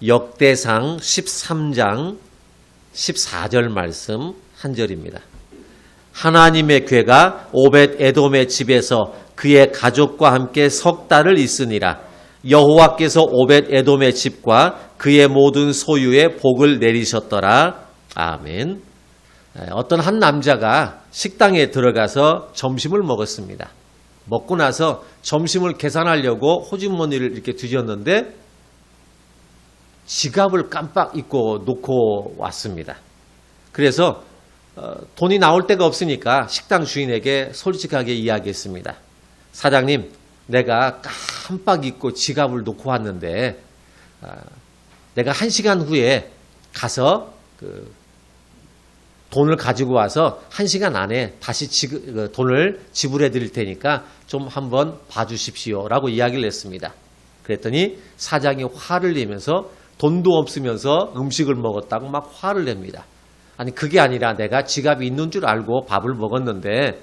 역대상 13장 14절 말씀 한 절입니다. 하나님의 궤가 오벳 에돔의 집에서 그의 가족과 함께 석 달을 있으니라. 여호와께서 오벳 에돔의 집과 그의 모든 소유에 복을 내리셨더라. 아멘. 어떤 한 남자가 식당에 들어가서 점심을 먹었습니다. 먹고 나서 점심을 계산하려고 호주머니를 이렇게 뒤졌는데 지갑을 깜빡 잊고 놓고 왔습니다. 그래서 돈이 나올 데가 없으니까 식당 주인에게 솔직하게 이야기했습니다. 사장님, 내가 깜빡 잊고 지갑을 놓고 왔는데 내가 1시간 후에 가서 돈을 가지고 와서 1시간 안에 다시 돈을 지불해 드릴 테니까 좀 한번 봐주십시오 라고 이야기를 했습니다. 그랬더니 사장이 화를 내면서 돈도 없으면서 음식을 먹었다고 막 화를 냅니다. 아니 그게 아니라 내가 지갑이 있는 줄 알고 밥을 먹었는데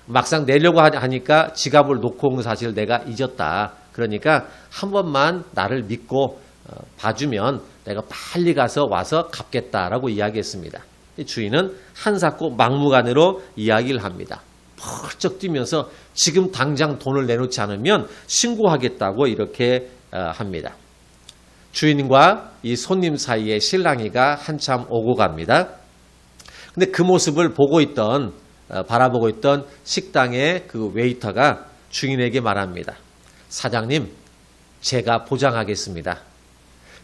막상 내려고 하니까 지갑을 놓고 온 사실을 내가 잊었다. 그러니까 한 번만 나를 믿고 봐주면 내가 빨리 가서 와서 갚겠다라고 이야기했습니다. 주인은 한사코 막무가내로 이야기를 합니다. 펄쩍 뛰면서 지금 당장 돈을 내놓지 않으면 신고하겠다고 이렇게 합니다. 주인과 이 손님 사이에 실랑이가 한참 오고 갑니다. 근데 그 모습을 바라보고 있던 식당의 그 웨이터가 주인에게 말합니다. 사장님, 제가 보장하겠습니다.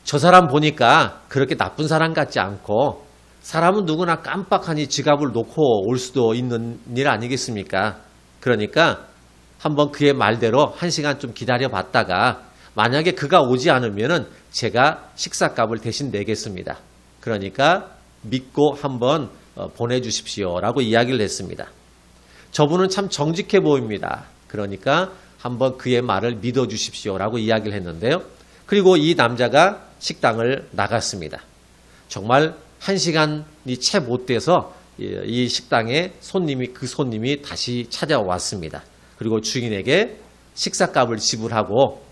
저 사람 보니까 그렇게 나쁜 사람 같지 않고 사람은 누구나 깜빡하니 지갑을 놓고 올 수도 있는 일 아니겠습니까? 그러니까 한번 그의 말대로 1시간 좀 기다려 봤다가 만약에 그가 오지 않으면은 제가 식사값을 대신 내겠습니다. 그러니까 믿고 한번 보내주십시오 라고 이야기를 했습니다. 저분은 참 정직해 보입니다. 그러니까 한번 그의 말을 믿어주십시오 라고 이야기를 했는데요. 그리고 이 남자가 식당을 나갔습니다. 정말 1시간이 채 못 돼서 이 식당에 그 손님이 다시 찾아왔습니다. 그리고 주인에게 식사값을 지불하고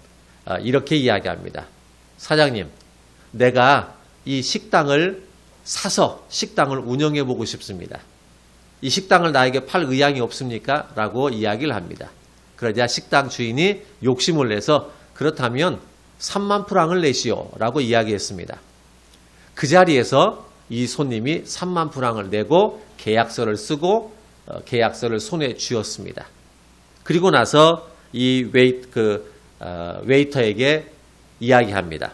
이렇게 이야기합니다. 사장님, 내가 이 식당을 사서 식당을 운영해 보고 싶습니다. 이 식당을 나에게 팔 의향이 없습니까? 라고 이야기를 합니다. 그러자 식당 주인이 욕심을 내서 그렇다면 3만 프랑을 내시오 라고 이야기했습니다. 그 자리에서 이 손님이 3만 프랑을 내고 계약서를 쓰고 계약서를 손에 쥐었습니다. 그리고 나서 이 웨이터에게 이야기합니다.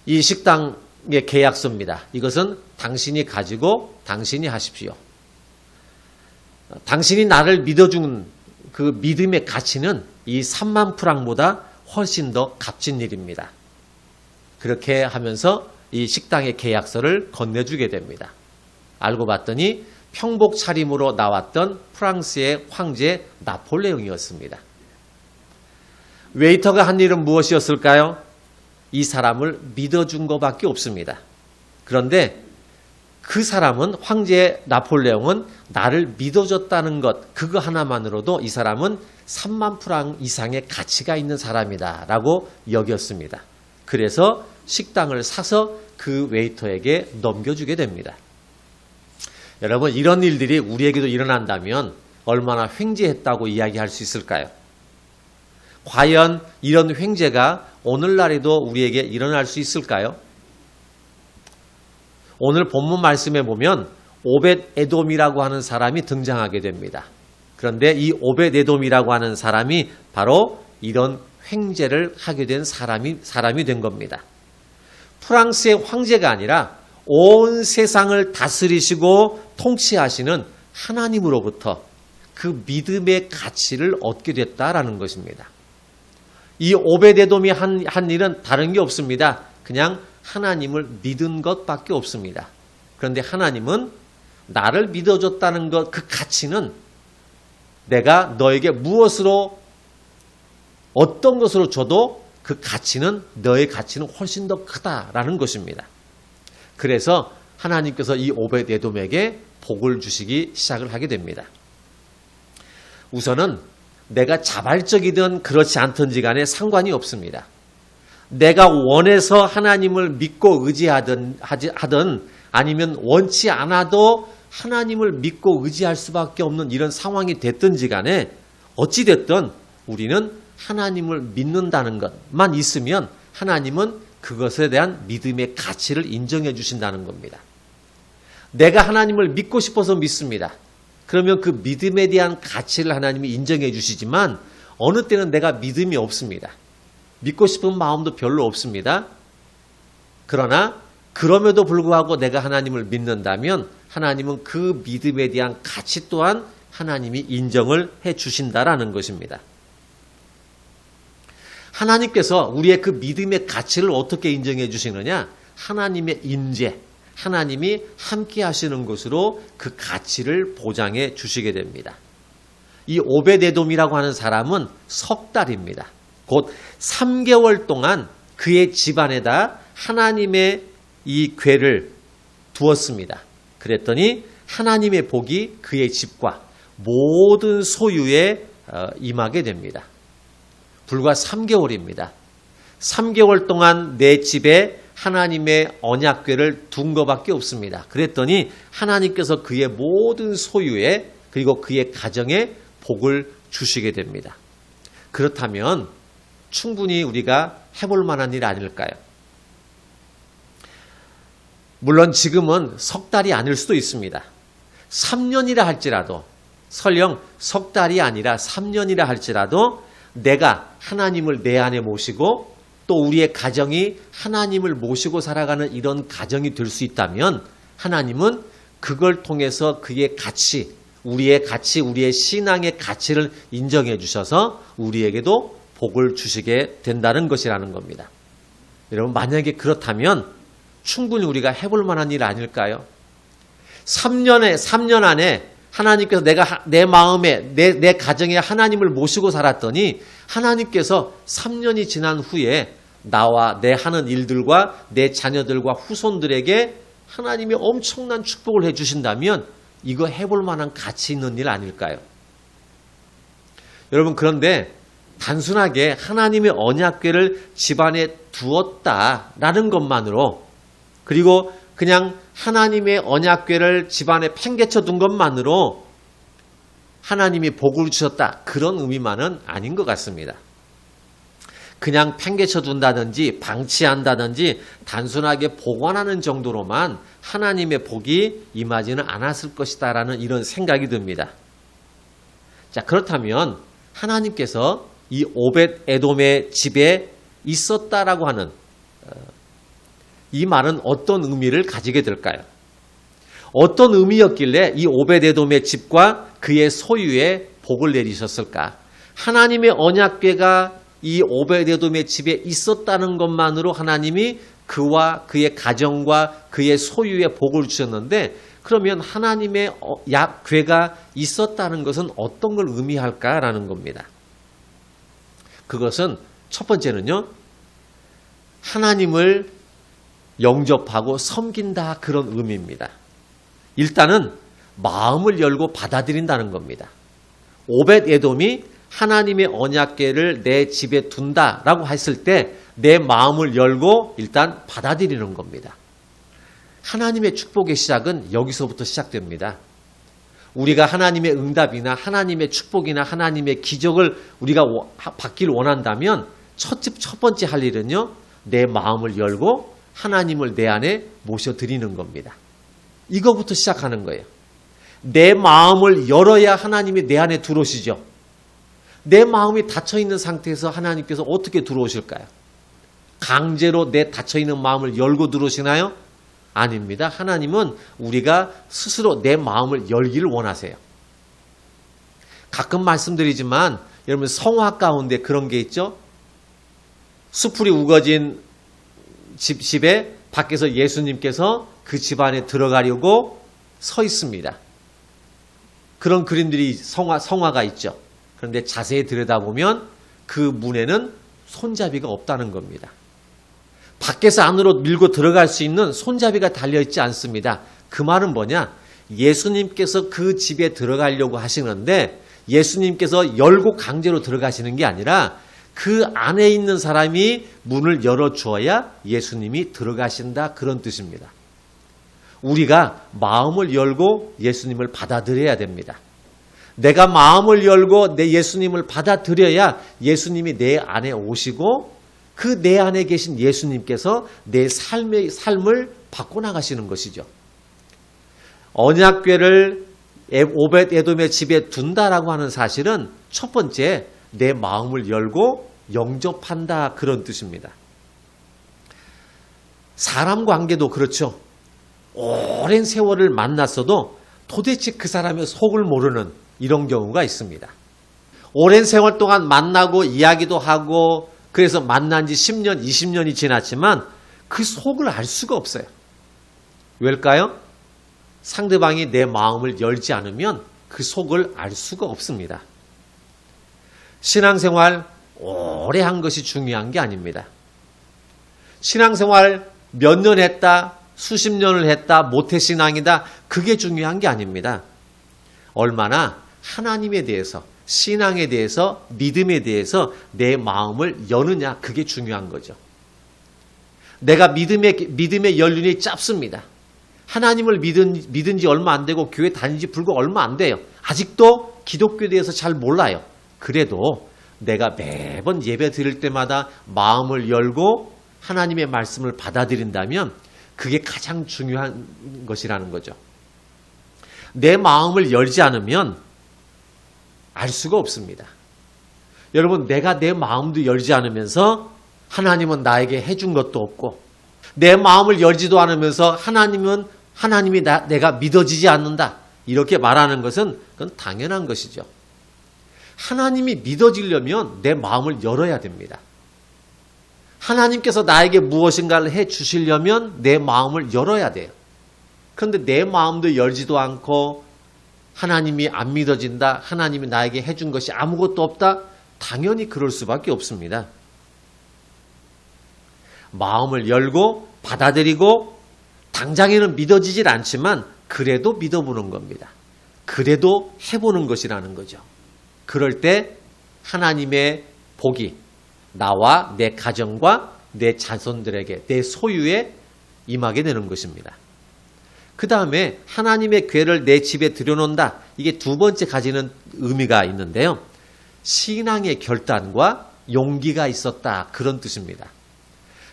이 식당의 계약서입니다. 이것은 당신이 가지고 당신이 하십시오. 당신이 나를 믿어준 그 믿음의 가치는 이 3만 프랑보다 훨씬 더 값진 일입니다. 그렇게 하면서 이 식당의 계약서를 건네주게 됩니다. 알고 봤더니 평복 차림으로 나왔던 프랑스의 황제 나폴레옹이었습니다. 웨이터가 한 일은 무엇이었을까요? 이 사람을 믿어준 것밖에 없습니다. 그런데 그 사람은 황제 나폴레옹은 나를 믿어줬다는 것 그거 하나만으로도 이 사람은 3만 프랑 이상의 가치가 있는 사람이다 라고 여겼습니다. 그래서 식당을 사서 그 웨이터에게 넘겨주게 됩니다. 여러분 이런 일들이 우리에게도 일어난다면 얼마나 횡재했다고 이야기할 수 있을까요? 과연 이런 횡재가 오늘날에도 우리에게 일어날 수 있을까요? 오늘 본문 말씀에 보면 오벳 에돔이라고 하는 사람이 등장하게 됩니다. 그런데 이 오벳 에돔이라고 하는 사람이 바로 이런 횡재를 하게 된 사람이 된 겁니다. 프랑스의 황제가 아니라 온 세상을 다스리시고 통치하시는 하나님으로부터 그 믿음의 가치를 얻게 됐다라는 것입니다. 이 오벳 에돔이 한 일은 다른 게 없습니다. 그냥 하나님을 믿은 것밖에 없습니다. 그런데 하나님은 나를 믿어줬다는 것, 그 가치는 내가 너에게 어떤 것으로 줘도 그 가치는 너의 가치는 훨씬 더 크다라는 것입니다. 그래서 하나님께서 이 오벳 에돔에게 복을 주시기 시작을 하게 됩니다. 우선은 내가 자발적이든 그렇지 않든지 간에 상관이 없습니다. 내가 원해서 하나님을 믿고 의지하든 아니면 원치 않아도 하나님을 믿고 의지할 수밖에 없는 이런 상황이 됐든지 간에 어찌됐든 우리는 하나님을 믿는다는 것만 있으면 하나님은 그것에 대한 믿음의 가치를 인정해 주신다는 겁니다. 내가 하나님을 믿고 싶어서 믿습니다. 그러면 그 믿음에 대한 가치를 하나님이 인정해 주시지만 어느 때는 내가 믿음이 없습니다. 믿고 싶은 마음도 별로 없습니다. 그러나 그럼에도 불구하고 내가 하나님을 믿는다면 하나님은 그 믿음에 대한 가치 또한 하나님이 인정을 해 주신다라는 것입니다. 하나님께서 우리의 그 믿음의 가치를 어떻게 인정해 주시느냐? 하나님의 임재, 하나님이 함께 하시는 것으로 그 가치를 보장해 주시게 됩니다. 이 오벳에돔이라고 하는 사람은 석 달입니다. 곧 3개월 동안 그의 집안에다 하나님의 이 궤를 두었습니다. 그랬더니 하나님의 복이 그의 집과 모든 소유에 임하게 됩니다. 불과 3개월입니다. 3개월 동안 내 집에 하나님의 언약궤를 둔 것밖에 없습니다. 그랬더니 하나님께서 그의 모든 소유에 그리고 그의 가정에 복을 주시게 됩니다. 그렇다면 충분히 우리가 해볼 만한 일 아닐까요? 물론 지금은 석 달이 아닐 수도 있습니다. 3년이라 할지라도 설령 석 달이 아니라 3년이라 할지라도 내가 하나님을 내 안에 모시고 또 우리의 가정이 하나님을 모시고 살아가는 이런 가정이 될 수 있다면 하나님은 그걸 통해서 그의 가치, 우리의 가치, 우리의 신앙의 가치를 인정해 주셔서 우리에게도 복을 주시게 된다는 것이라는 겁니다. 여러분 만약에 그렇다면 충분히 우리가 해볼 만한 일 아닐까요? 3년 안에 하나님께서 내가 내 마음에 내 가정에 하나님을 모시고 살았더니 하나님께서 3년이 지난 후에 나와 내 하는 일들과 내 자녀들과 후손들에게 하나님이 엄청난 축복을 해주신다면 이거 해볼 만한 가치 있는 일 아닐까요? 여러분 그런데 단순하게 하나님의 언약궤를 집안에 두었다라는 것만으로 그리고 그냥 하나님의 언약궤를 집안에 팽개쳐 둔 것만으로 하나님이 복을 주셨다 그런 의미만은 아닌 것 같습니다. 그냥 팽개쳐 둔다든지 방치한다든지 단순하게 보관하는 정도로만 하나님의 복이 임하지는 않았을 것이다라는 이런 생각이 듭니다. 자, 그렇다면 하나님께서 이 오벳에돔의 집에 있었다라고 하는 이 말은 어떤 의미를 가지게 될까요? 어떤 의미였길래 이 오벳에돔의 집과 그의 소유에 복을 내리셨을까? 하나님의 언약궤가 이 오벳에돔의 집에 있었다는 것만으로 하나님이 그와 그의 가정과 그의 소유에 복을 주셨는데 그러면 하나님의 궤가 있었다는 것은 어떤 걸 의미할까라는 겁니다. 그것은 첫 번째는요. 하나님을 영접하고 섬긴다 그런 의미입니다. 일단은 마음을 열고 받아들인다는 겁니다. 오벳에돔이 하나님의 언약궤를 내 집에 둔다라고 했을 때 내 마음을 열고 일단 받아들이는 겁니다. 하나님의 축복의 시작은 여기서부터 시작됩니다. 우리가 하나님의 응답이나 하나님의 축복이나 하나님의 기적을 우리가 받기를 원한다면 첫 번째 할 일은요. 내 마음을 열고 하나님을 내 안에 모셔드리는 겁니다. 이거부터 시작하는 거예요. 내 마음을 열어야 하나님이 내 안에 들어오시죠. 내 마음이 닫혀있는 상태에서 하나님께서 어떻게 들어오실까요? 강제로 내 닫혀있는 마음을 열고 들어오시나요? 아닙니다. 하나님은 우리가 스스로 내 마음을 열기를 원하세요. 가끔 말씀드리지만 여러분 성화 가운데 그런 게 있죠. 수풀이 우거진 집에 밖에서 예수님께서 그 집 안에 들어가려고 서 있습니다. 그런 그림들이 성화가 있죠. 그런데 자세히 들여다보면 그 문에는 손잡이가 없다는 겁니다. 밖에서 안으로 밀고 들어갈 수 있는 손잡이가 달려있지 않습니다. 그 말은 뭐냐? 예수님께서 그 집에 들어가려고 하시는데 예수님께서 열고 강제로 들어가시는 게 아니라 그 안에 있는 사람이 문을 열어주어야 예수님이 들어가신다, 그런 뜻입니다. 우리가 마음을 열고 예수님을 받아들여야 됩니다. 내가 마음을 열고 내 예수님을 받아들여야 예수님이 내 안에 오시고 그 내 안에 계신 예수님께서 내 삶을 바꿔나가시는 것이죠. 언약궤를 오벳 에돔의 집에 둔다라고 하는 사실은 첫 번째, 내 마음을 열고 영접한다, 그런 뜻입니다. 사람 관계도 그렇죠. 오랜 세월을 만났어도 도대체 그 사람의 속을 모르는 이런 경우가 있습니다. 오랜 세월 동안 만나고 이야기도 하고 그래서 만난 지 10년, 20년이 지났지만 그 속을 알 수가 없어요. 왜일까요? 상대방이 내 마음을 열지 않으면 그 속을 알 수가 없습니다. 신앙생활 오래 한 것이 중요한 게 아닙니다. 신앙생활 몇 년 했다, 수십 년을 했다, 모태신앙이다, 그게 중요한 게 아닙니다. 얼마나 하나님에 대해서, 신앙에 대해서, 믿음에 대해서 내 마음을 여느냐, 그게 중요한 거죠. 내가 믿음의 연륜이 짧습니다. 하나님을 믿은 지 얼마 안 되고 교회 다닌 지 불과 얼마 안 돼요. 아직도 기독교에 대해서 잘 몰라요. 그래도 내가 매번 예배 드릴 때마다 마음을 열고 하나님의 말씀을 받아들인다면 그게 가장 중요한 것이라는 거죠. 내 마음을 열지 않으면 알 수가 없습니다. 여러분, 내가 내 마음도 열지 않으면서 하나님은 나에게 해준 것도 없고, 내 마음을 열지도 않으면서 하나님이 내가 믿어지지 않는다, 이렇게 말하는 것은 그건 당연한 것이죠. 하나님이 믿어지려면 내 마음을 열어야 됩니다. 하나님께서 나에게 무엇인가를 해 주시려면 내 마음을 열어야 돼요. 그런데 내 마음도 열지도 않고 하나님이 안 믿어진다, 하나님이 나에게 해준 것이 아무것도 없다, 당연히 그럴 수밖에 없습니다. 마음을 열고 받아들이고 당장에는 믿어지질 않지만 그래도 믿어보는 겁니다. 그래도 해보는 것이라는 거죠. 그럴 때 하나님의 복이 나와 내 가정과 내 자손들에게, 내 소유에 임하게 되는 것입니다. 그 다음에 하나님의 궤를 내 집에 들여놓는다. 이게 두 번째 가지는 의미가 있는데요. 신앙의 결단과 용기가 있었다, 그런 뜻입니다.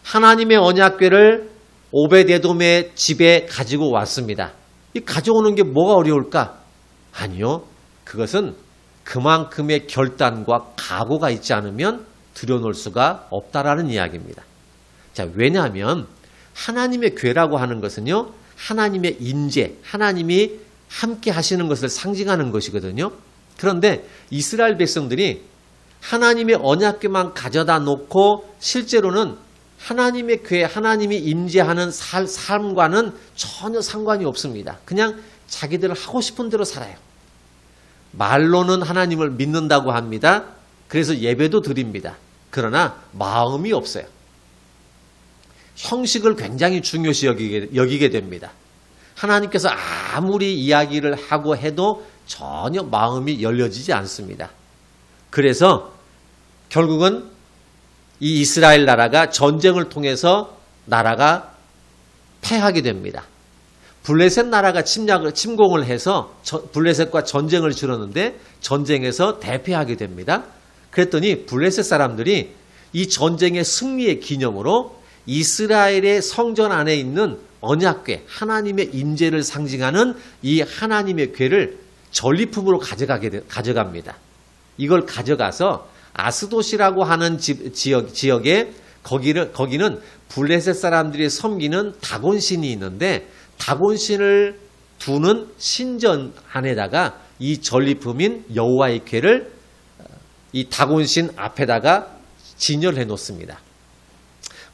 하나님의 언약궤를 오벳에돔의 집에 가지고 왔습니다. 이 가져오는 게 뭐가 어려울까? 아니요. 그것은 그만큼의 결단과 각오가 있지 않으면 들여놓을 수가 없다라는 이야기입니다. 자, 왜냐하면 하나님의 궤라고 하는 것은요, 하나님의 임재, 하나님이 함께 하시는 것을 상징하는 것이거든요. 그런데 이스라엘 백성들이 하나님의 언약궤만 가져다 놓고 실제로는 하나님의 궤, 하나님이 임재하는 삶과는 전혀 상관이 없습니다. 그냥 자기들 하고 싶은 대로 살아요. 말로는 하나님을 믿는다고 합니다. 그래서 예배도 드립니다. 그러나 마음이 없어요. 형식을 굉장히 중요시 여기게 됩니다. 하나님께서 아무리 이야기를 하고 해도 전혀 마음이 열려지지 않습니다. 그래서 결국은 이 이스라엘 나라가 전쟁을 통해서 나라가 패하게 됩니다. 블레셋 나라가 침공을 해서 블레셋과 전쟁을 치렀는데 전쟁에서 대패하게 됩니다. 그랬더니 블레셋 사람들이 이 전쟁의 승리의 기념으로 이스라엘의 성전 안에 있는 언약궤, 하나님의 임재를 상징하는 이 하나님의 궤를 전리품으로 가져갑니다. 이걸 가져가서 아스돗이라고 하는 지역에 거기는 블레셋 사람들이 섬기는 다곤신이 있는데 다곤신을 두는 신전 안에다가 이 전리품인 여호와의 궤를 이 다곤신 앞에다가 진열해 놓습니다.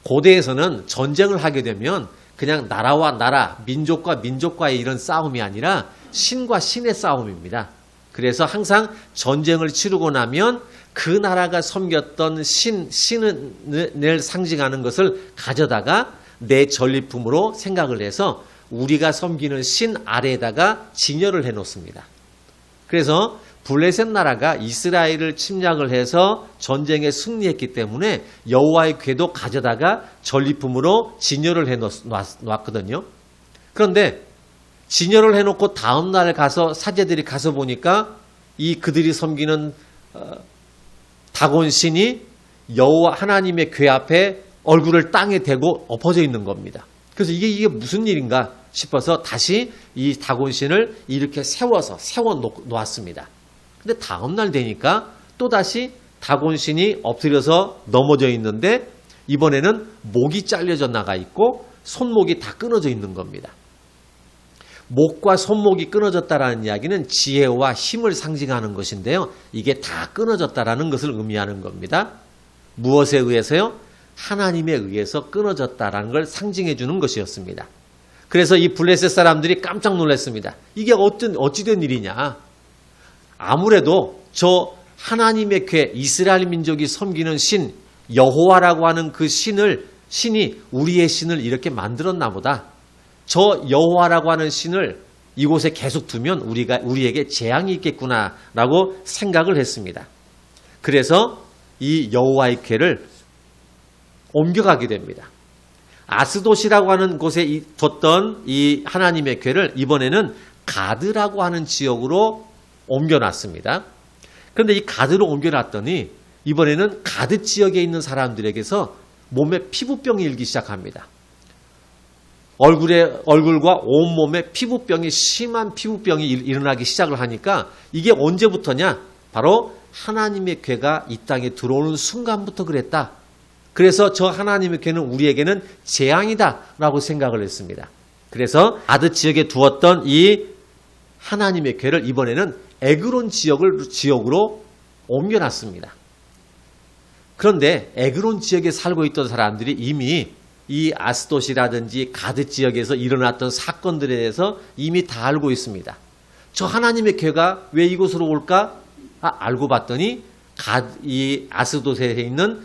고대에서는 전쟁을 하게 되면 그냥 나라와 나라, 민족과 민족과의 이런 싸움이 아니라 신과 신의 싸움입니다. 그래서 항상 전쟁을 치르고 나면 그 나라가 섬겼던 신을 상징하는 것을 가져다가 내 전리품으로 생각을 해서 우리가 섬기는 신 아래에다가 진열을 해 놓습니다. 그래서 블레셋 나라가 이스라엘을 침략을 해서 전쟁에 승리했기 때문에 여호와의 궤도 가져다가 전리품으로 진열을 해놨거든요. 그런데 진열을 해놓고 다음 날 가서 사제들이 가서 보니까 이 그들이 섬기는 다곤 신이 여호와 하나님의 궤 앞에 얼굴을 땅에 대고 엎어져 있는 겁니다. 그래서 이게 무슨 일인가 싶어서 다시 이 다곤 신을 이렇게 세워 놓았습니다. 근데 다음 날 되니까 또다시 다곤 신이 엎드려서 넘어져 있는데 이번에는 목이 잘려져 나가 있고 손목이 다 끊어져 있는 겁니다. 목과 손목이 끊어졌다라는 이야기는 지혜와 힘을 상징하는 것인데요. 이게 다 끊어졌다라는 것을 의미하는 겁니다. 무엇에 의해서요? 하나님에 의해서 끊어졌다라는 걸 상징해 주는 것이었습니다. 그래서 이 블레셋 사람들이 깜짝 놀랐습니다. 이게 어찌된 일이냐? 아무래도 저 하나님의 궤, 이스라엘 민족이 섬기는 신, 여호와라고 하는 그 신이 우리의 신을 이렇게 만들었나 보다. 저 여호와라고 하는 신을 이곳에 계속 두면 우리에게 재앙이 있겠구나라고 생각을 했습니다. 그래서 이 여호와의 궤를 옮겨가게 됩니다. 아스돗이라고 하는 곳에 뒀던 이 하나님의 궤를 이번에는 가드라고 하는 지역으로 옮겨놨습니다. 그런데 이 가드로 옮겨놨더니 이번에는 가드 지역에 있는 사람들에게서 몸에 피부병이 일기 시작합니다. 얼굴과 온몸에 심한 피부병이 일어나기 시작을 하니까 이게 언제부터냐? 바로 하나님의 궤가 이 땅에 들어오는 순간부터 그랬다. 그래서 저 하나님의 궤는 우리에게는 재앙이다 라고 생각을 했습니다. 그래서 가드 지역에 두었던 이 하나님의 궤를 이번에는 에그론 지역으로 옮겨놨습니다. 그런데 에그론 지역에 살고 있던 사람들이 이미 이 아스돗이라든지 가드 지역에서 일어났던 사건들에 대해서 이미 다 알고 있습니다. 저 하나님의 궤가 왜 이곳으로 올까? 알고 봤더니 이 아스돗에 있는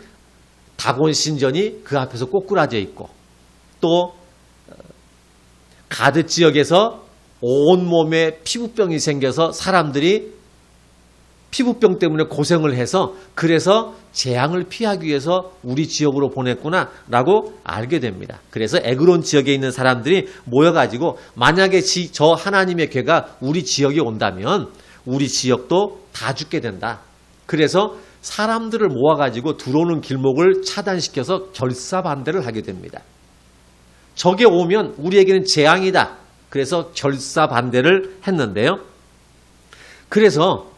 다곤 신전이 그 앞에서 꼬꾸라져 있고 또 가드 지역에서 온몸에 피부병이 생겨서 사람들이 피부병 때문에 고생을 해서 그래서 재앙을 피하기 위해서 우리 지역으로 보냈구나라고 알게 됩니다. 그래서 에그론 지역에 있는 사람들이 모여가지고 만약에 저 하나님의 궤가 우리 지역에 온다면 우리 지역도 다 죽게 된다. 그래서 사람들을 모아가지고 들어오는 길목을 차단시켜서 결사반대를 하게 됩니다. 저게 오면 우리에게는 재앙이다. 그래서 결사반대를 했는데요. 그래서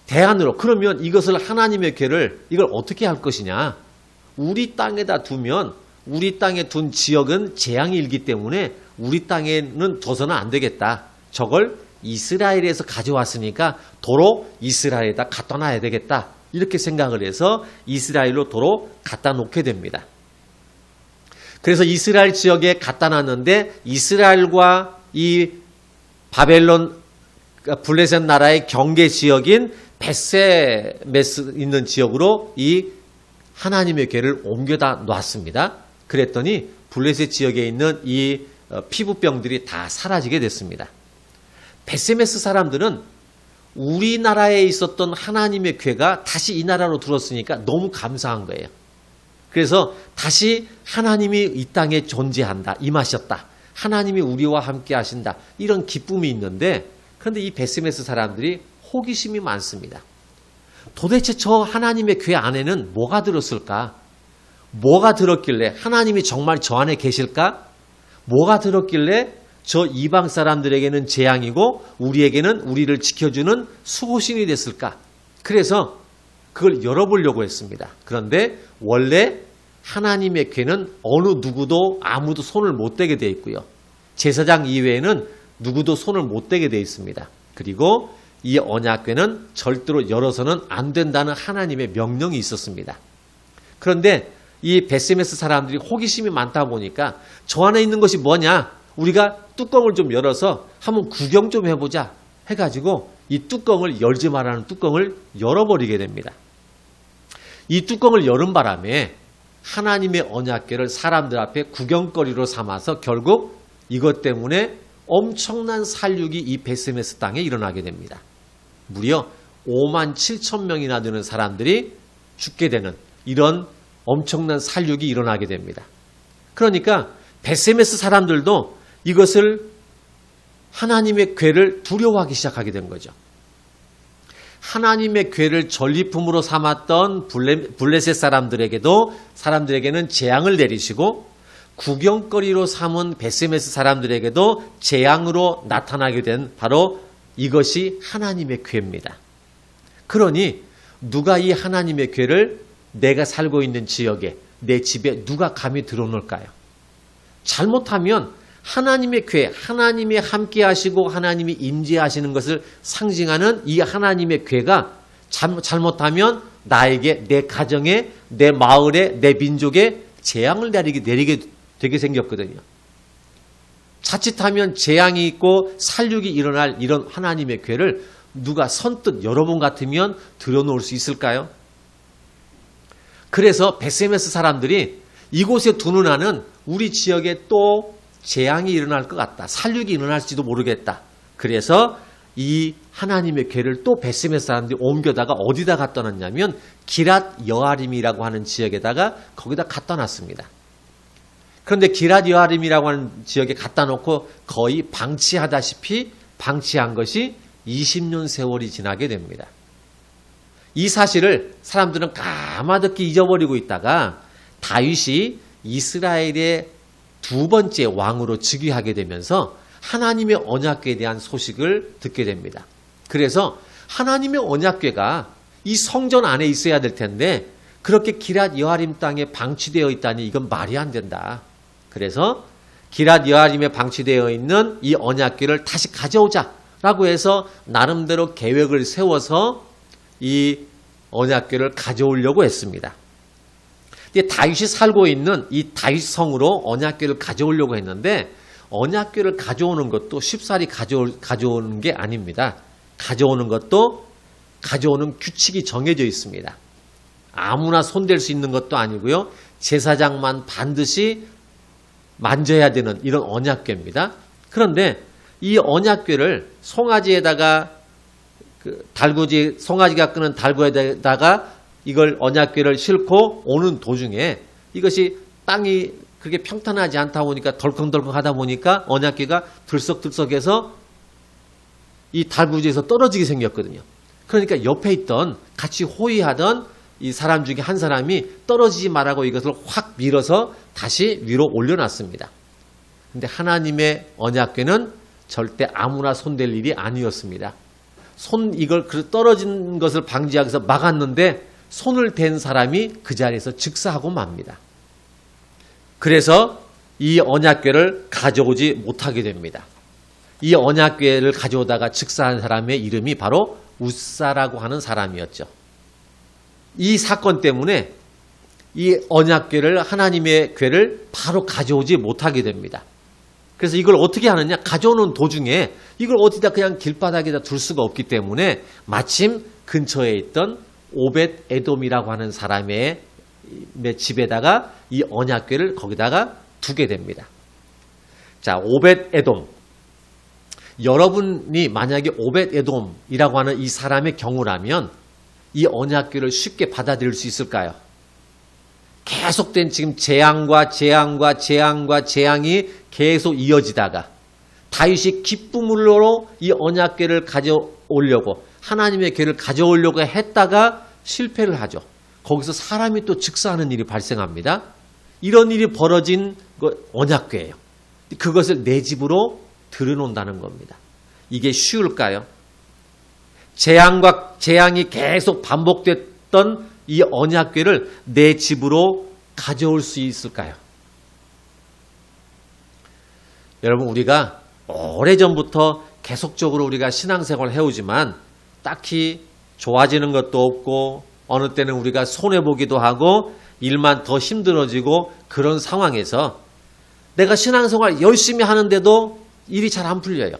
대안으로 그러면 이것을 하나님의 궤를 이걸 어떻게 할 것이냐. 우리 땅에다 두면 우리 땅에 둔 지역은 재앙이 일기 때문에 우리 땅에는 둬서는 안 되겠다. 저걸 이스라엘에서 가져왔으니까 도로 이스라엘에다 갖다 놔야 되겠다. 이렇게 생각을 해서 이스라엘로 도로 갖다 놓게 됩니다. 그래서 이스라엘 지역에 갖다 놨는데 이스라엘과 이 바벨론 블레셋 나라의 경계 지역인 벳세메스 있는 지역으로 이 하나님의 궤를 옮겨다 놨습니다. 그랬더니 블레셋 지역에 있는 이 피부병들이 다 사라지게 됐습니다. 벳세메스 사람들은 우리나라에 있었던 하나님의 궤가 다시 이 나라로 들어왔으니까 너무 감사한 거예요. 그래서 다시 하나님이 이 땅에 존재한다, 임하셨다. 하나님이 우리와 함께 하신다. 이런 기쁨이 있는데 그런데 이 벳세메스 사람들이 호기심이 많습니다. 도대체 저 하나님의 궤 안에는 뭐가 들었을까? 뭐가 들었길래 하나님이 정말 저 안에 계실까? 뭐가 들었길래 저 이방 사람들에게는 재앙이고 우리에게는 우리를 지켜주는 수호신이 됐을까? 그래서 그걸 열어보려고 했습니다. 그런데 원래 하나님의 궤는 어느 누구도 아무도 손을 못 대게 되어 있고요. 제사장 이외에는 누구도 손을 못 대게 되어 있습니다. 그리고 이 언약궤는 절대로 열어서는 안 된다는 하나님의 명령이 있었습니다. 그런데 이 벳세메스 사람들이 호기심이 많다 보니까 저 안에 있는 것이 뭐냐? 우리가 뚜껑을 좀 열어서 한번 구경 좀 해보자 해가지고 이 뚜껑을 열지 말라는 뚜껑을 열어버리게 됩니다. 이 뚜껑을 여는 바람에 하나님의 언약궤를 사람들 앞에 구경거리로 삼아서 결국 이것 때문에 엄청난 살육이 이 벳세메스 땅에 일어나게 됩니다. 무려 5만 7천 명이나 되는 사람들이 죽게 되는 이런 엄청난 살육이 일어나게 됩니다. 그러니까 베세메스 사람들도 이것을 하나님의 궤를 두려워하기 시작하게 된 거죠. 하나님의 궤를 전리품으로 삼았던 블레셋 사람들에게는 재앙을 내리시고 구경거리로 삼은 베세메스 사람들에게도 재앙으로 나타나게 된 바로 이것이 하나님의 궤입니다. 그러니 누가 이 하나님의 궤를 내가 살고 있는 지역에 내 집에 누가 감히 들어놓을까요? 잘못하면 하나님의 궤, 하나님이 함께 하시고 하나님이 임재하시는 것을 상징하는 이 하나님의 궤가 잘못하면 나에게, 내 가정에, 내 마을에, 내 민족에 재앙을 내리게 되게 생겼거든요. 자칫하면 재앙이 있고 살육이 일어날 이런 하나님의 궤를 누가 선뜻 여러분 같으면 들여놓을 수 있을까요? 그래서 베세메스 사람들이 이곳에 두는 한은 우리 지역에 또 재앙이 일어날 것 같다. 살육이 일어날지도 모르겠다. 그래서 이 하나님의 궤를 또 베세메스 사람들이 옮겨다가 어디다 갖다 놨냐면 기랏 여아림이라고 하는 지역에다가 거기다 갖다 놨습니다. 그런데 기랏 여아림이라고 하는 지역에 갖다 놓고 거의 방치하다시피 방치한 것이 20년 세월이 지나게 됩니다. 이 사실을 사람들은 까마득히 잊어버리고 있다가 다윗이 이스라엘의 두 번째 왕으로 즉위하게 되면서 하나님의 언약궤에 대한 소식을 듣게 됩니다. 그래서 하나님의 언약궤가 이 성전 안에 있어야 될 텐데 그렇게 기랏 여아림 땅에 방치되어 있다니 이건 말이 안 된다. 그래서 기랏 여아림에 방치되어 있는 이 언약궤를 다시 가져오자라고 해서 나름대로 계획을 세워서 이 언약궤를 가져오려고 했습니다. 다윗이 살고 있는 이 다윗성으로 언약궤를 가져오려고 했는데 언약궤를 가져오는 것도 쉽사리 가져오는 게 아닙니다. 가져오는 것도 가져오는 규칙이 정해져 있습니다. 아무나 손댈 수 있는 것도 아니고요. 제사장만 반드시 만져야 되는 이런 언약궤입니다. 그런데 이 언약궤를 송아지에다가 송아지가 끄는 달구에다가 이걸 언약궤를 싣고 오는 도중에 이것이 땅이 그렇게 평탄하지 않다 보니까 덜컹덜컹 하다 보니까 언약궤가 들썩들썩해서 이 달구지에서 떨어지게 생겼거든요. 그러니까 옆에 있던 같이 호위하던 이 사람 중에 한 사람이 떨어지지 말라고 이것을 확 밀어서 다시 위로 올려놨습니다. 근데 하나님의 언약궤는 절대 아무나 손댈 일이 아니었습니다. 이걸 떨어진 것을 방지하기 위해서 막았는데 손을 댄 사람이 그 자리에서 즉사하고 맙니다. 그래서 이 언약궤를 가져오지 못하게 됩니다. 이 언약궤를 가져오다가 즉사한 사람의 이름이 바로 웃사라고 하는 사람이었죠. 이 사건 때문에 이 언약궤를 하나님의 궤를 바로 가져오지 못하게 됩니다. 그래서 이걸 어떻게 하느냐? 가져오는 도중에 이걸 어디다 그냥 길바닥에다 둘 수가 없기 때문에 마침 근처에 있던 오벳 에돔이라고 하는 사람의 집에다가 이 언약궤를 거기다가 두게 됩니다. 자, 오벳 에돔. 여러분이 만약에 오벳 에돔이라고 하는 이 사람의 경우라면 이 언약궤를 쉽게 받아들일 수 있을까요? 계속된 지금 재앙과 재앙이 계속 이어지다가 다윗이 기쁨으로 이 언약궤를 가져오려고 하나님의 궤를 가져오려고 했다가 실패를 하죠. 거기서 사람이 또 즉사하는 일이 발생합니다. 이런 일이 벌어진 언약궤예요. 그것을 내 집으로 들여놓는다는 겁니다. 이게 쉬울까요? 재앙과 재앙이 계속 반복됐던 이 언약궤를 내 집으로 가져올 수 있을까요? 여러분, 우리가 오래전부터 계속적으로 우리가 신앙생활을 해오지만 딱히 좋아지는 것도 없고 어느 때는 우리가 손해보기도 하고 일만 더 힘들어지고 그런 상황에서 내가 신앙생활 열심히 하는데도 일이 잘 안 풀려요.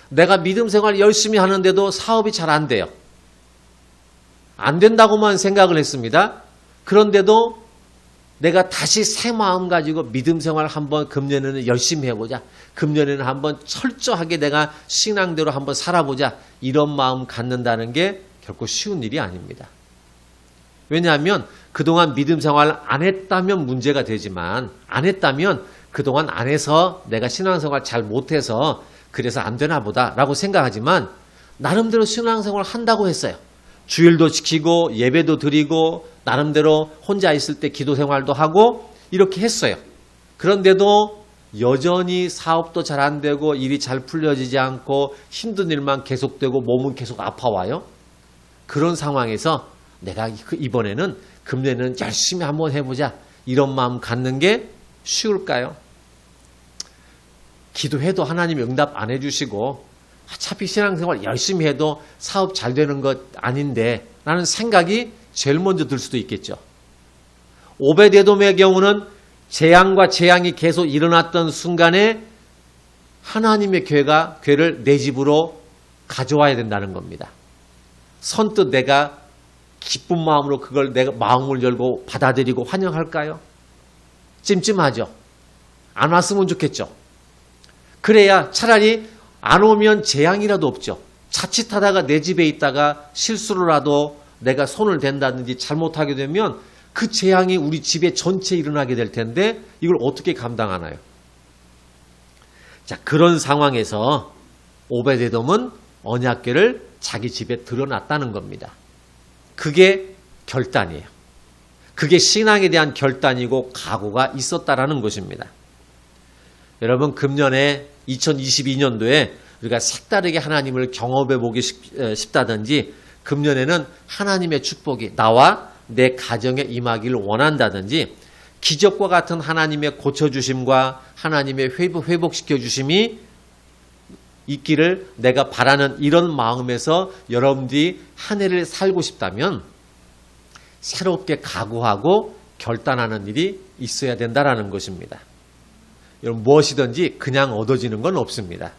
내가 믿음생활 열심히 하는데도 사업이 잘 안 돼요. 안 된다고만 생각을 했습니다. 그런데도 내가 다시 새 마음 가지고 믿음생활 한번 금년에는 열심히 해보자. 금년에는 한번 철저하게 내가 신앙대로 한번 살아보자. 이런 마음 갖는다는 게 결코 쉬운 일이 아닙니다. 왜냐하면 그동안 믿음 생활을 안 했다면 문제가 되지만 안 했다면 그동안 안 해서 내가 신앙생활 잘 못해서 그래서 안 되나 보다라고 생각하지만 나름대로 신앙생활을 한다고 했어요. 주일도 지키고 예배도 드리고 나름대로 혼자 있을 때 기도 생활도 하고 이렇게 했어요. 그런데도 여전히 사업도 잘 안 되고 일이 잘 풀려지지 않고 힘든 일만 계속되고 몸은 계속 아파와요. 그런 상황에서 내가 이번에는 금년에는 열심히 한번 해보자 이런 마음 갖는 게 쉬울까요? 기도해도 하나님이 응답 안 해주시고 어차피 신앙생활 열심히 해도 사업 잘 되는 것 아닌데 라는 생각이 제일 먼저 들 수도 있겠죠. 오베데돔의 경우는 재앙과 재앙이 계속 일어났던 순간에 하나님의 괴를 내 집으로 가져와야 된다는 겁니다. 선뜻 내가 기쁜 마음으로 그걸 내가 마음을 열고 받아들이고 환영할까요? 찜찜하죠. 안 왔으면 좋겠죠. 그래야 차라리 안 오면 재앙이라도 없죠. 자칫하다가 내 집에 있다가 실수로라도 내가 손을 댄다든지 잘못하게 되면 그 재앙이 우리 집에 전체에 일어나게 될 텐데 이걸 어떻게 감당하나요? 자, 그런 상황에서 오베데돔은 언약궤를 자기 집에 들여놨다는 겁니다. 그게 결단이에요. 그게 신앙에 대한 결단이고 각오가 있었다라는 것입니다. 여러분, 금년에 2022년도에 우리가 색다르게 하나님을 경험해 보기 싶다든지 금년에는 하나님의 축복이 나와 내 가정에 임하기를 원한다든지 기적과 같은 하나님의 고쳐주심과 하나님의 회복시켜 주심이 있기를 내가 바라는 이런 마음에서 여러분들이 한 해를 살고 싶다면 새롭게 각오하고 결단하는 일이 있어야 된다는 것입니다. 여러분, 무엇이든지 그냥 얻어지는 건 없습니다.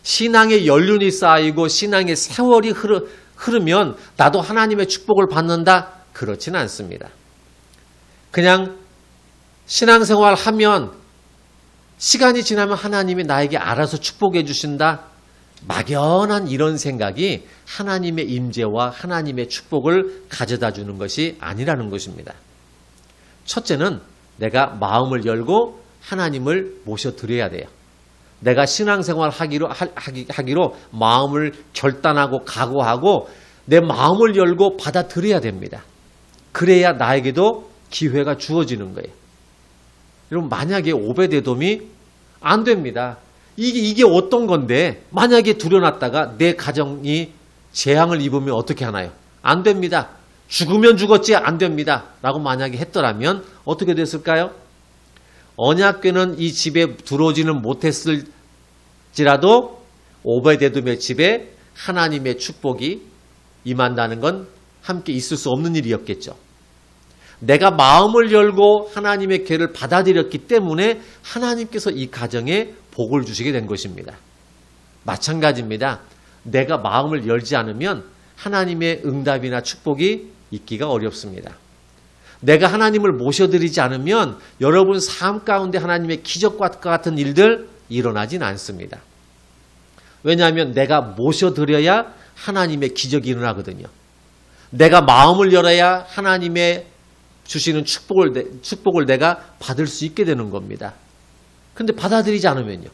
신앙의 연륜이 쌓이고 신앙의 세월이 흐르면 나도 하나님의 축복을 받는다? 그렇지는 않습니다. 그냥 신앙생활 하면 시간이 지나면 하나님이 나에게 알아서 축복해 주신다? 막연한 이런 생각이 하나님의 임재와 하나님의 축복을 가져다 주는 것이 아니라는 것입니다. 첫째는 내가 마음을 열고 하나님을 모셔드려야 돼요. 내가 신앙생활 하기로 마음을 결단하고 각오하고 내 마음을 열고 받아들여야 됩니다. 그래야 나에게도 기회가 주어지는 거예요. 여러분, 만약에 오베데돔이 안 됩니다. 이게 어떤 건데 만약에 들여놨다가 내 가정이 재앙을 입으면 어떻게 하나요? 안 됩니다. 죽으면 죽었지 안 됩니다. 라고 만약에 했더라면 어떻게 됐을까요? 언약궤는 이 집에 들어오지는 못했을지라도 오베데돔의 집에 하나님의 축복이 임한다는 건 함께 있을 수 없는 일이었겠죠. 내가 마음을 열고 하나님의 궤를 받아들였기 때문에 하나님께서 이 가정에 복을 주시게 된 것입니다. 마찬가지입니다. 내가 마음을 열지 않으면 하나님의 응답이나 축복이 있기가 어렵습니다. 내가 하나님을 모셔드리지 않으면 여러분 삶 가운데 하나님의 기적과 같은 일들 일어나진 않습니다. 왜냐하면 내가 모셔드려야 하나님의 기적이 일어나거든요. 내가 마음을 열어야 하나님의 주시는 축복을 내가 받을 수 있게 되는 겁니다. 근데 받아들이지 않으면요.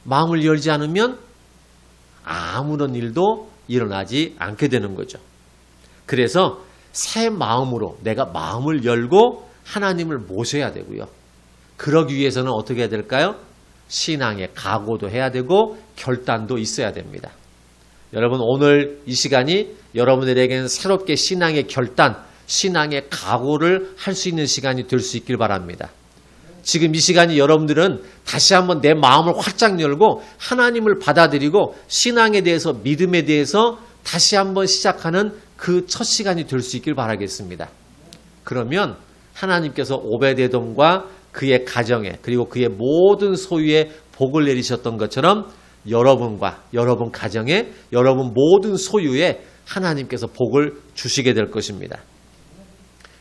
마음을 열지 않으면 아무런 일도 일어나지 않게 되는 거죠. 그래서 새 마음으로 내가 마음을 열고 하나님을 모셔야 되고요. 그러기 위해서는 어떻게 해야 될까요? 신앙의 각오도 해야 되고 결단도 있어야 됩니다. 여러분, 오늘 이 시간이 여러분들에게는 새롭게 신앙의 결단, 신앙의 각오를 할 수 있는 시간이 될 수 있길 바랍니다. 지금 이 시간이 여러분들은 다시 한번 내 마음을 활짝 열고 하나님을 받아들이고 신앙에 대해서 믿음에 대해서 다시 한번 시작하는 그 첫 시간이 될 수 있길 바라겠습니다. 그러면 하나님께서 오베데돔과 그의 가정에 그리고 그의 모든 소유에 복을 내리셨던 것처럼 여러분과 여러분 가정에 여러분 모든 소유에 하나님께서 복을 주시게 될 것입니다.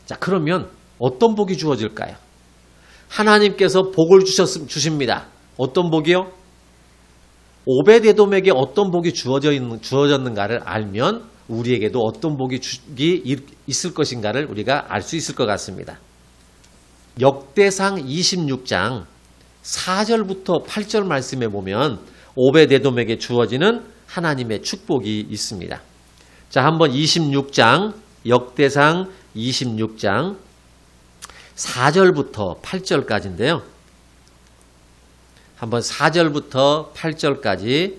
자, 그러면 어떤 복이 주어질까요? 하나님께서 복을 주십니다. 어떤 복이요? 오베데돔에게 어떤 복이 주어졌는가를 알면 우리에게도 어떤 복이 있을 것인가를 우리가 알 수 있을 것 같습니다. 역대상 26장 4절부터 8절 말씀에 보면 오벳에돔에게 주어지는 하나님의 축복이 있습니다. 자, 한번 26장, 역대상 26장 4절부터 8절까지인데요. 한번 4절부터 8절까지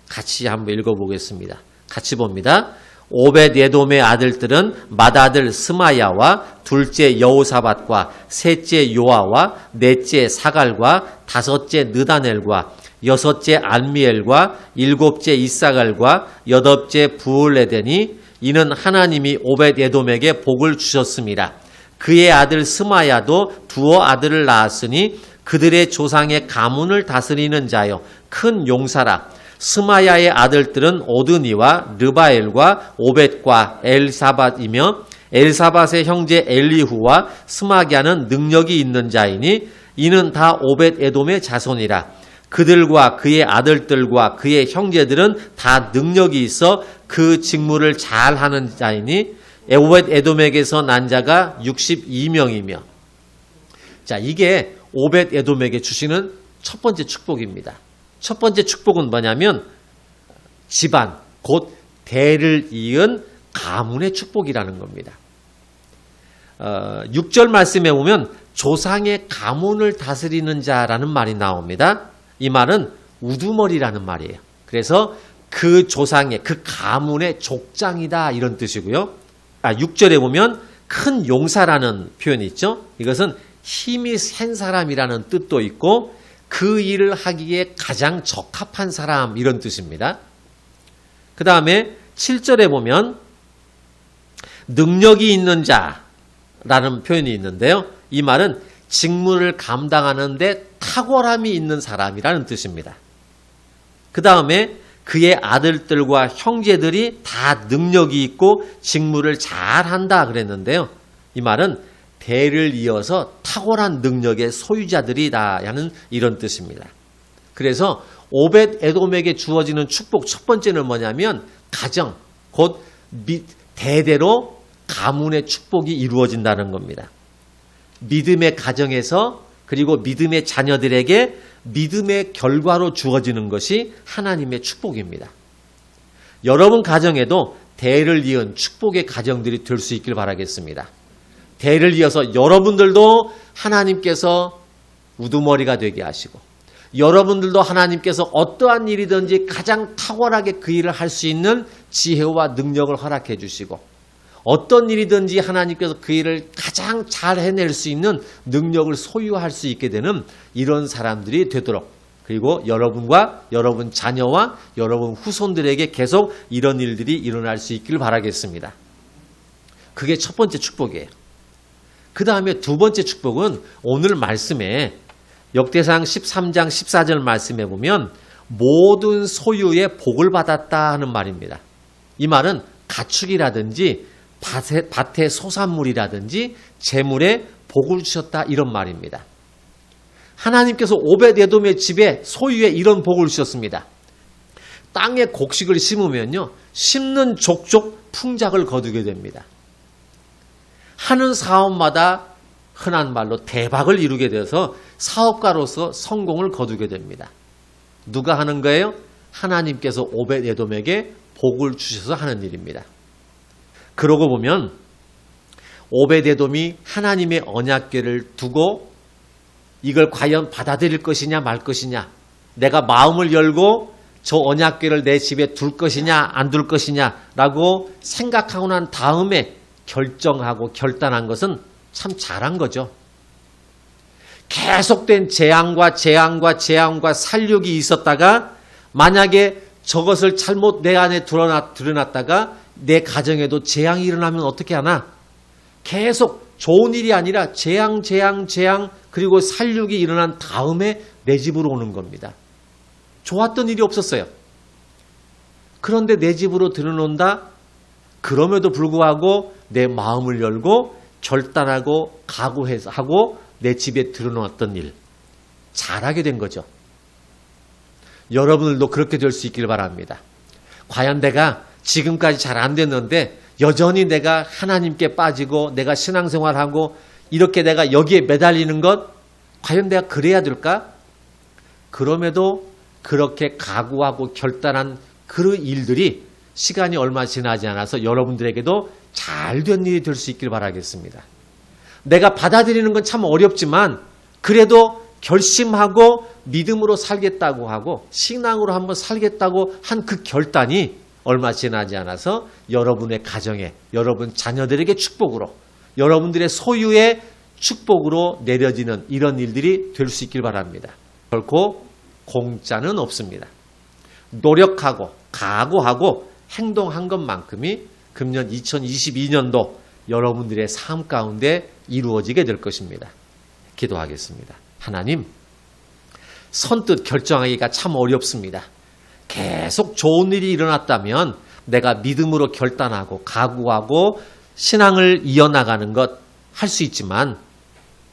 같이 한번 읽어보겠습니다. 같이 봅니다. 오벳에돔의 아들들은 맏아들 스마야와 둘째 여호사밧과 셋째 요아와 넷째 사갈과 다섯째 느다넬과 여섯째 알미엘과 일곱째 이사갈과 여덟째 부울레데니 이는 하나님이 오벳에돔에게 복을 주셨습니다. 그의 아들 스마야도 두어 아들을 낳았으니 그들의 조상의 가문을 다스리는 자여 큰 용사라. 스마야의 아들들은 오드니와 르바엘과 오벳과 엘사밧이며 엘사밧의 형제 엘리후와 스마갸는 능력이 있는 자이니 이는 다 오벳에돔의 자손이라. 그들과 그의 아들들과 그의 형제들은 다 능력이 있어 그 직무를 잘하는 자이니 오벳에돔에게서 난 자가 62명이며. 자, 이게 오벳에돔에게 주시는 첫 번째 축복입니다. 첫 번째 축복은 뭐냐면 집안, 곧 대를 이은 가문의 축복이라는 겁니다. 6절 말씀에 보면 조상의 가문을 다스리는 자라는 말이 나옵니다. 이 말은 우두머리라는 말이에요. 그래서 그 조상의, 그 가문의 족장이다 이런 뜻이고요. 6절에 보면 큰 용사라는 표현이 있죠. 이것은 힘이 센 사람이라는 뜻도 있고 그 일을 하기에 가장 적합한 사람 이런 뜻입니다. 그 다음에 7절에 보면 능력이 있는 자라는 표현이 있는데요. 이 말은 직무를 감당하는 데 탁월함이 있는 사람이라는 뜻입니다. 그 다음에 그의 아들들과 형제들이 다 능력이 있고 직무를 잘한다 그랬는데요. 이 말은 대를 이어서 탁월한 능력의 소유자들이다 하는 이런 뜻입니다. 그래서 오벳에돔에게 주어지는 축복 첫 번째는 뭐냐면 가정, 곧 대대로 가문의 축복이 이루어진다는 겁니다. 믿음의 가정에서 그리고 믿음의 자녀들에게 믿음의 결과로 주어지는 것이 하나님의 축복입니다. 여러분 가정에도 대를 이은 축복의 가정들이 될 수 있길 바라겠습니다. 대를 이어서 여러분들도 하나님께서 우두머리가 되게 하시고 여러분들도 하나님께서 어떠한 일이든지 가장 탁월하게 그 일을 할 수 있는 지혜와 능력을 허락해 주시고 어떤 일이든지 하나님께서 그 일을 가장 잘 해낼 수 있는 능력을 소유할 수 있게 되는 이런 사람들이 되도록 그리고 여러분과 여러분 자녀와 여러분 후손들에게 계속 이런 일들이 일어날 수 있기를 바라겠습니다. 그게 첫 번째 축복이에요. 그 다음에 두 번째 축복은 오늘 말씀에 역대상 13장 14절 말씀에 보면 모든 소유의 복을 받았다 하는 말입니다. 이 말은 가축이라든지 밭의 소산물이라든지 재물에 복을 주셨다 이런 말입니다. 하나님께서 오벳에돔의 집에 소유에 이런 복을 주셨습니다. 땅에 곡식을 심으면요 심는 족족 풍작을 거두게 됩니다. 하는 사업마다 흔한 말로 대박을 이루게 되어서 사업가로서 성공을 거두게 됩니다. 누가 하는 거예요? 하나님께서 오벳에돔에게 복을 주셔서 하는 일입니다. 그러고 보면 오벳에돔이 하나님의 언약궤를 두고 이걸 과연 받아들일 것이냐 말 것이냐, 내가 마음을 열고 저 언약궤를 내 집에 둘 것이냐 안 둘 것이냐라고 생각하고 난 다음에 결정하고 결단한 것은 참 잘한 거죠. 계속된 재앙과 살육이 있었다가 만약에 저것을 잘못 내 안에 드러났다가 내 가정에도 재앙이 일어나면 어떻게 하나? 계속 좋은 일이 아니라 재앙 그리고 살육이 일어난 다음에 내 집으로 오는 겁니다. 좋았던 일이 없었어요. 그런데 내 집으로 들어온다? 그럼에도 불구하고 내 마음을 열고 결단하고 각오해서 하고 내 집에 들어놓았던 일 잘하게 된 거죠. 여러분들도 그렇게 될 수 있길 바랍니다. 과연 내가 지금까지 잘 안 됐는데 여전히 내가 하나님께 빠지고 내가 신앙생활하고 이렇게 내가 여기에 매달리는 것 과연 내가 그래야 될까? 그럼에도 그렇게 각오하고 결단한 그 일들이 시간이 얼마 지나지 않아서 여러분들에게도 잘된 일이 될 수 있길 바라겠습니다. 내가 받아들이는 건 참 어렵지만 그래도 결심하고 믿음으로 살겠다고 하고 신앙으로 한번 살겠다고 한 그 결단이 얼마 지나지 않아서 여러분의 가정에, 여러분 자녀들에게 축복으로, 여러분들의 소유의 축복으로 내려지는 이런 일들이 될 수 있길 바랍니다. 결코 공짜는 없습니다. 노력하고 각오하고 행동한 것만큼이 금년 2022년도 여러분들의 삶 가운데 이루어지게 될 것입니다. 기도하겠습니다. 하나님, 선뜻 결정하기가 참 어렵습니다. 계속 좋은 일이 일어났다면 내가 믿음으로 결단하고 각오하고 신앙을 이어나가는 것 할 수 있지만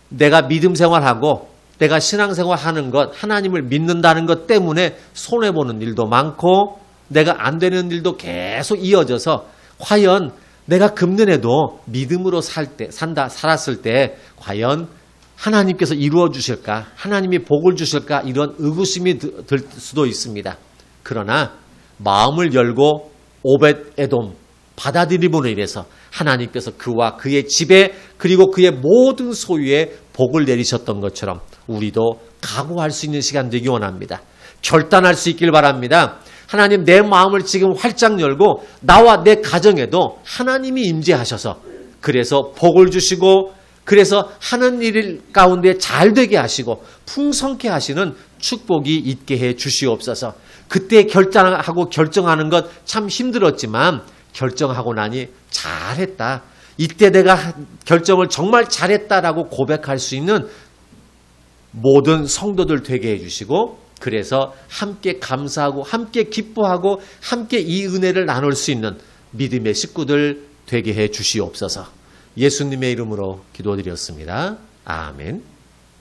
내가 믿음 생활하고 내가 신앙생활 하는 것, 하나님을 믿는다는 것 때문에 손해보는 일도 많고 내가 안 되는 일도 계속 이어져서 과연 내가 금년에도 믿음으로 살았을 때 과연 하나님께서 이루어 주실까? 하나님이 복을 주실까? 이런 의구심이 들 수도 있습니다. 그러나 마음을 열고 오벳 에돔 받아들임으로 인해서 하나님께서 그와 그의 집에 그리고 그의 모든 소유에 복을 내리셨던 것처럼 우리도 각오할 수 있는 시간 되기 원합니다. 결단할 수 있길 바랍니다. 하나님, 내 마음을 지금 활짝 열고 나와 내 가정에도 하나님이 임재하셔서 그래서 복을 주시고 그래서 하는 일 가운데 잘 되게 하시고 풍성케 하시는 축복이 있게 해 주시옵소서. 그때 결단하고 결정하는 것 참 힘들었지만 결정하고 나니 잘했다. 이때 내가 결정을 정말 잘했다라고 고백할 수 있는 모든 성도들 되게 해주시고 그래서 함께 감사하고 함께 기뻐하고 함께 이 은혜를 나눌 수 있는 믿음의 식구들 되게 해 주시옵소서. 예수님의 이름으로 기도드렸습니다. 아멘.